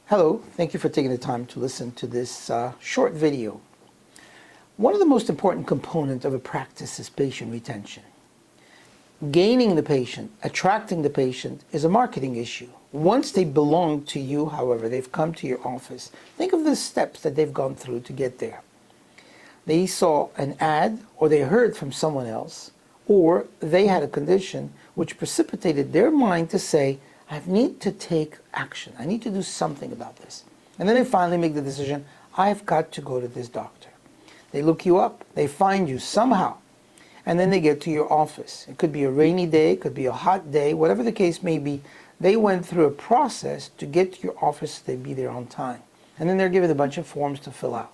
Hello, thank you for taking the time to listen to this short video. One of the most important components of a practice is patient retention. Gaining the patient, attracting the patient is a marketing issue. Once they belong to you, however, they've come to your office, think of the steps that they've gone through to get there. They saw an ad, or they heard from someone else, or they had a condition which precipitated their mind to say, I need to take action. I need to do something about this. And then they finally make the decision, I've got to go to this doctor. They look you up, they find you somehow, and then they get to your office. It could be a rainy day, it could be a hot day, whatever the case may be. They went through a process to get to your office so they'd be there on time. And then they're given a bunch of forms to fill out.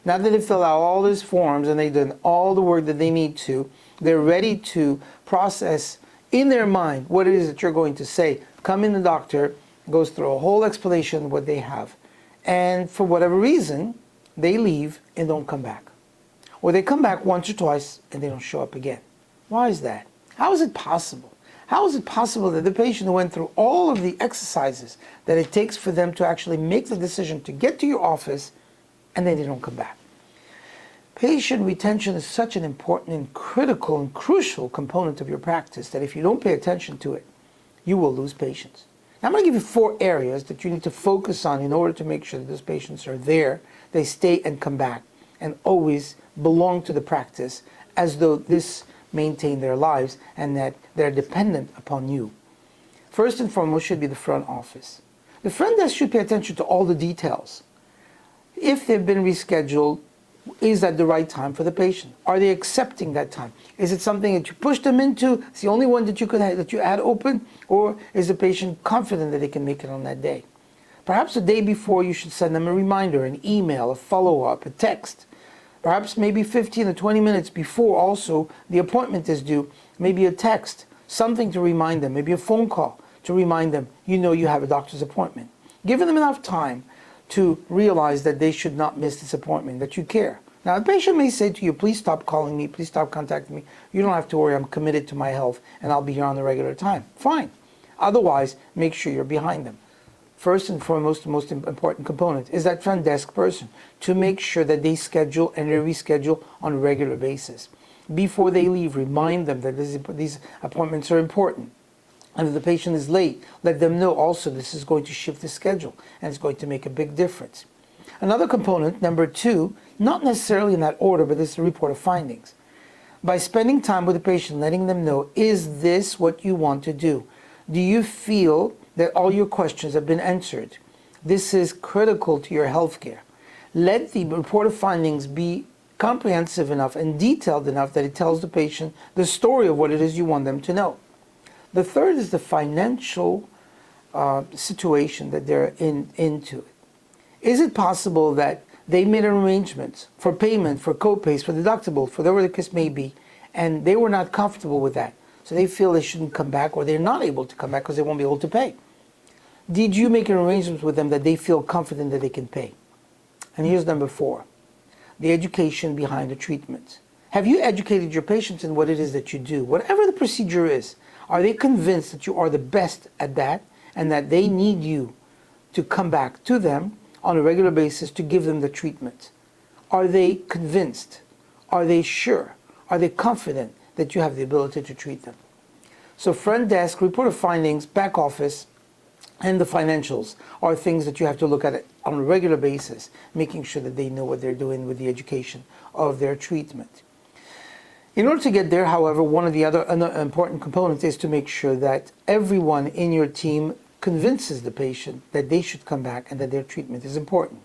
Now that they fill out all these forms and they've done all the work that they need to, they're ready to process in their mind what it is that you're going to say. Come in, the doctor goes through a whole explanation of what they have. And for whatever reason, they leave and don't come back. Or they come back once or twice and they don't show up again. Why is that? How is it possible? How is it possible that the patient went through all of the exercises that it takes for them to actually make the decision to get to your office and then they don't come back? Patient retention is such an important and critical and crucial component of your practice that if you don't pay attention to it, you will lose patients. Now, I'm going to give you 4 areas that you need to focus on in order to make sure that those patients are there, they stay and come back, and always belong to the practice as though this maintain their lives and that they're dependent upon you. First and foremost should be the front office. The front desk should pay attention to all the details. If they've been rescheduled, is that the right time for the patient? Are they accepting that time? Is it something that you push them into? It's the only one that you had open, or is the patient confident that they can make it on that day? Perhaps the day before you should send them a reminder, an email, a follow-up, a text. Perhaps maybe 15 or 20 minutes before also the appointment is due, maybe a text, something to remind them, maybe a phone call to remind them you know you have a doctor's appointment. Giving them enough time to realize that they should not miss this appointment, that you care. Now, the patient may say to you, please stop calling me, please stop contacting me. You don't have to worry, I'm committed to my health and I'll be here on the regular time. Fine. Otherwise, make sure you're behind them. First and foremost, the most important component is that front desk person to make sure that they schedule and they reschedule on a regular basis. Before they leave, remind them that these appointments are important. And if the patient is late, let them know also this is going to shift the schedule and it's going to make a big difference. Another component, number 2, not necessarily in that order, but this is the report of findings. By spending time with the patient, letting them know, is this what you want to do? Do you feel that all your questions have been answered? This is critical to your health care. Let the report of findings be comprehensive enough and detailed enough that it tells the patient the story of what it is you want them to know. The third is the financial situation that they're into. Is it possible that they made arrangements for payment, for co-pays, for deductible, for whatever the case may be, and they were not comfortable with that? So they feel they shouldn't come back, or they're not able to come back because they won't be able to pay. Did you make an arrangement with them that they feel confident that they can pay? And here's number 4, the education behind the treatment. Have you educated your patients in what it is that you do? Whatever the procedure is, are they convinced that you are the best at that and that they need you to come back to them on a regular basis to give them the treatment? Are they convinced? Are they sure? Are they confident that you have the ability to treat them? So front desk, report of findings, back office, and the financials are things that you have to look at on a regular basis, making sure that they know what they're doing with the education of their treatment. In order to get there, however, one of the other important components is to make sure that everyone in your team convinces the patient that they should come back and that their treatment is important.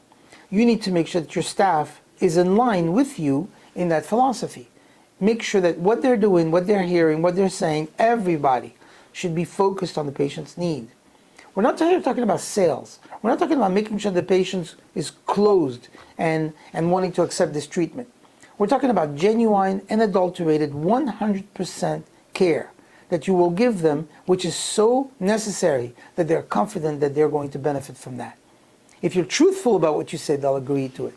You need to make sure that your staff is in line with you in that philosophy. Make sure that what they're doing, what they're hearing, what they're saying, everybody should be focused on the patient's need. We're not talking about sales. We're not talking about making sure the patient is closed and wanting to accept this treatment. We're talking about genuine and adulterated 100% care that you will give them, which is so necessary that they're confident that they're going to benefit from that. If you're truthful about what you say, they'll agree to it.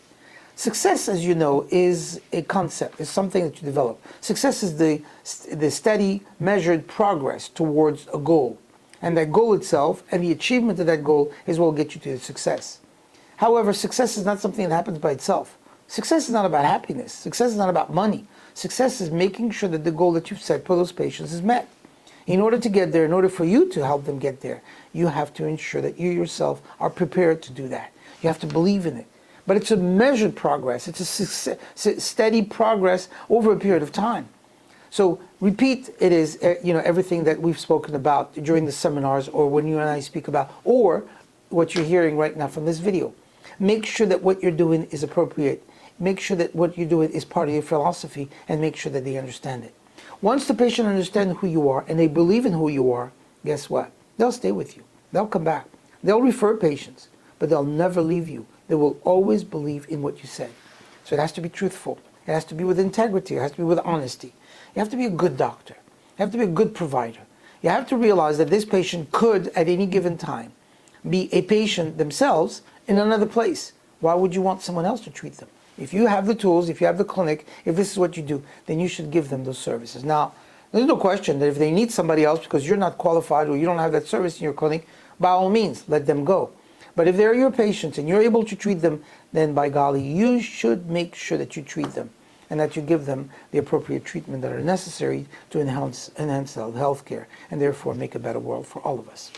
Success, as you know, is a concept. It's something that you develop. Success is the steady, measured progress towards a goal. And that goal itself and the achievement of that goal is what will get you to success. However, success is not something that happens by itself. Success is not about happiness. Success is not about money. Success is making sure that the goal that you've set for those patients is met. In order to get there, in order for you to help them get there, you have to ensure that you yourself are prepared to do that. You have to believe in it. But it's a measured progress. It's a steady progress over a period of time. So repeat it is everything that we've spoken about during the seminars, or when you and I speak about, or what you're hearing right now from this video. Make sure that what you're doing is appropriate. Make sure that what you're doing is part of your philosophy, and make sure that they understand it. Once the patient understands who you are and they believe in who you are, guess what? They'll stay with you. They'll come back. They'll refer patients, but they'll never leave you. They will always believe in what you said. So it has to be truthful. It has to be with integrity. It has to be with honesty. You have to be a good doctor. You have to be a good provider. You have to realize that this patient could, at any given time, be a patient themselves in another place. Why would you want someone else to treat them? If you have the tools, if you have the clinic, if this is what you do, then you should give them those services. Now, there's no question that if they need somebody else because you're not qualified or you don't have that service in your clinic, by all means, let them go. But if they're your patients and you're able to treat them, then by golly, you should make sure that you treat them and that you give them the appropriate treatment that are necessary to enhance health care and therefore make a better world for all of us.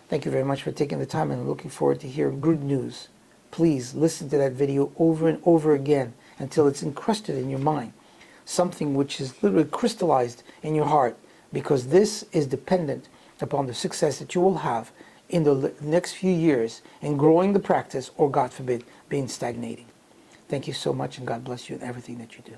Thank you very much for taking the time, and I'm looking forward to hearing good news. Please listen to that video over and over again until it's encrusted in your mind, something which is literally crystallized in your heart, because this is dependent upon the success that you will have in the next few years in growing the practice, or God forbid, being stagnating. Thank you so much, and God bless you in everything that you do.